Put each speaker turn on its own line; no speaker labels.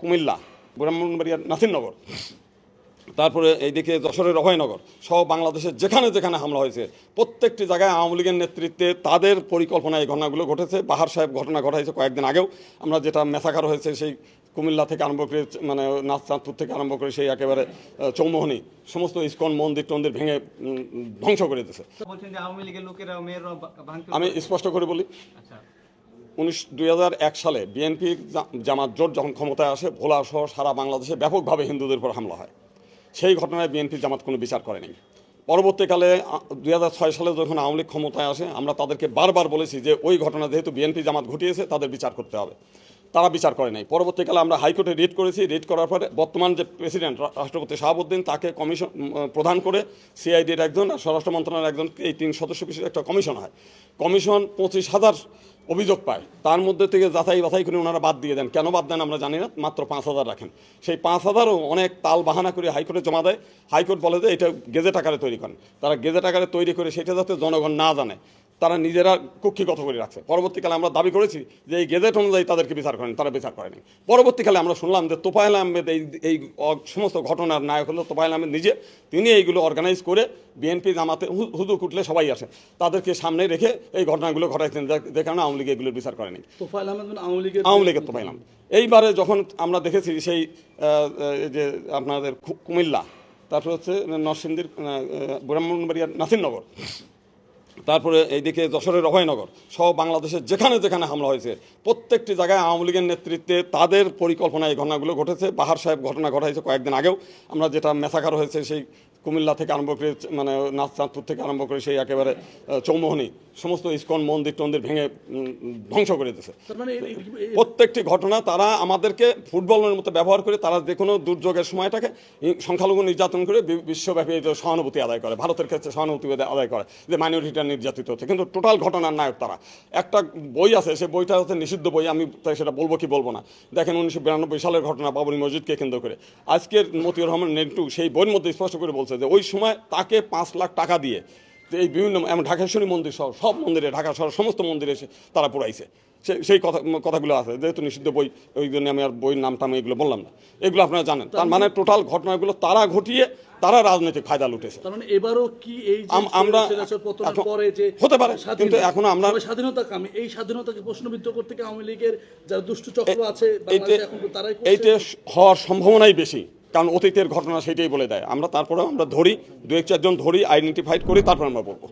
কুমিল্লা, ব্রাহ্মণবাড়িয়ার নাসিরনগর, তারপরে এইদিকে যশোরের অভয়নগর সহ বাংলাদেশের যেখানে যেখানে হামলা হয়েছে প্রত্যেকটি জায়গায় আওয়ামী লীগের নেতৃত্বে তাদের পরিকল্পনায় এই ঘটনাগুলো ঘটেছে। বাহার সাহেব ঘটনা ঘটাইছে কয়েকদিন আগেও, আমরা যেটা মেসাকার হয়েছে সেই কুমিল্লা থেকে আরম্ভ করে মানে চাঁদপুর থেকে আরম্ভ করে সেই একেবারে চৌমোহনী সমস্ত ইস্কন মন্দির টন্দির ভেঙে ধ্বংস করে দিয়েছে। আমি স্পষ্ট করে বলি, 2001 সালে বিএনপি জামাত জোট যখন ক্ষমতায় আসে, ভোলা সহ সারা বাংলাদেশে ব্যাপকভাবে হিন্দুদের উপর হামলা হয়। সেই ঘটনায় বিএনপি জামাত কোনো বিচার করেনি। পরবর্তীকালে 2006 সালে যখন আওয়ামী লীগ ক্ষমতায় আসে, আমরা তাদেরকে বারবার বলেছি যে ওই ঘটনা যেহেতু বিএনপি জামাত ঘটিয়েছে তাদের বিচার করতে হবে, তারা বিচার করে নাই। পরবর্তীকালে আমরা হাইকোর্টে রিট করেছি, রিট করার পরে বর্তমান যে প্রেসিডেন্ট রাষ্ট্রপতি শাহাবুদ্দিন তাকে কমিশন প্রদান করে সিআইডির একজন আর স্বরাষ্ট্র মন্ত্রণালয়ের একজন, এই 3 সদস্য বিশিষ্ট একটা কমিশন হয়। কমিশন 25,000 অভিযোগ পায়, তার মধ্যে থেকে যাচাই বাছাই করে ওনারা বাদ দিয়ে দেন। কেন বাদ দেন আমরা জানি না, মাত্র 5,000 রাখেন। সেই 5,000ও অনেক তাল বাহানা করে হাইকোর্টে জমা দেয়। হাইকোর্ট বলে যে এটা গেজেট আকারে তৈরি করেন। তারা গেজেট আকারে তৈরি করে সেটা যাতে জনগণ না জানে তারা নিজেরা কক্ষিগত করে রাখছে। পরবর্তীকালে আমরা দাবি করেছি যে এই গেজেট অনুযায়ী তাদেরকে বিচার করেন, তারা বিচার করেনি। পরবর্তীকালে আমরা শুনলাম যে তোফায়েল আহমেদ এই সমস্ত ঘটনার নায়ক হলো তোফায়েল আহমেদ নিজে, তিনি এইগুলো অর্গানাইজ করে বিএনপি জামাতে হুদু কুটলে সবাই আসে তাদেরকে সামনে রেখে এই ঘটনাগুলো ঘটাইছেন, যে কারণে আওয়ামী লীগ এগুলোর বিচার করেনি।
তোফায়েল আহমেদ
আওয়ামী লীগের তোফায়েল আহমেদ। এইবারে যখন আমরা দেখেছি সেই যে আপনাদের কুমিল্লা, তারপর হচ্ছে নরসিংদীর ব্রাহ্মণবাড়িয়ার নাসিরনগর, তারপরে এইদিকে যশোরের অভয়নগর সহ বাংলাদেশের যেখানে যেখানে হামলা হয়েছে প্রত্যেকটি জায়গায় আওয়ামী লীগের নেতৃত্বে তাদের পরিকল্পনায় এই ঘটনাগুলো ঘটেছে। বাহার সাহেব ঘটনা ঘটাইছে কয়েকদিন আগেও, আমরা যেটা মেসাকার হয়েছে সেই কুমিল্লা থেকে আরম্ভ করে মানে চাঁদপুর থেকে আরম্ভ করে সেই একেবারে চৌমোহনী সমস্ত ইস্কন মন্দির টন্দির ভেঙে ধ্বংস করে দিয়েছে। প্রত্যেকটি ঘটনা তারা আমাদেরকে ফুটবলের মতো ব্যবহার করে, তারা যে কোনো দুর্যোগের সময়টাকে সংখ্যালঘু নির্যাতন করে বিশ্বব্যাপী সহানুভূতি আদায় করে, ভারতের ক্ষেত্রে সহানুভূতি আদায় করে যে মাইনরিটিটা নির্যাতিত হচ্ছে, কিন্তু টোটাল ঘটনার নায়ক তারা। একটা বই আছে, সেই বইটা হচ্ছে নিষিদ্ধ বই, আমি তাই সেটা বলবো কি বলবো না। দেখেন 1992 সালের ঘটনা বাবরি মসজিদকে কেন্দ্র করে। আজকের মতিউর রহমান নেন্টু সেই বইয়ের মধ্যে স্পষ্ট করে বলছে যে ওই সময় তাকে 5 লাখ টাকা দিয়ে এই বিভিন্ন ঢাকেশ্বরী মন্দির সহ সব মন্দিরে, ঢাকা শহর সমস্ত মন্দিরে এসে তারা পুরাইছে। সেই কথাগুলো আছে, যেহেতু নিষিদ্ধ বই ওই জন্য আমি আর বইয়ের নামটা আমি এগুলো বললাম না, এগুলো আপনারা জানেন। তার মানে টোটাল ঘটনাগুলো তারা ঘটিয়ে তারা রাজনৈতিক ফায়দা লুটেছে।
এবারও কি এই
আমরা হতে পারে, কিন্তু এখন আমরা
স্বাধীনতাকামী, এই স্বাধীনতাকে প্রশ্নবিদ্ধ করতে কি আওয়ামী লীগের যারা দুষ্ট চক্র আছে
এইটা হওয়ার সম্ভাবনাই বেশি, কারণ অতীতের ঘটনা সেটাই বলে দেয়। আমরা তারপরে আমরা ধরি, 2-4 জন ধরি, আইডেন্টিফাইড করি, তারপর আমরা বলবো।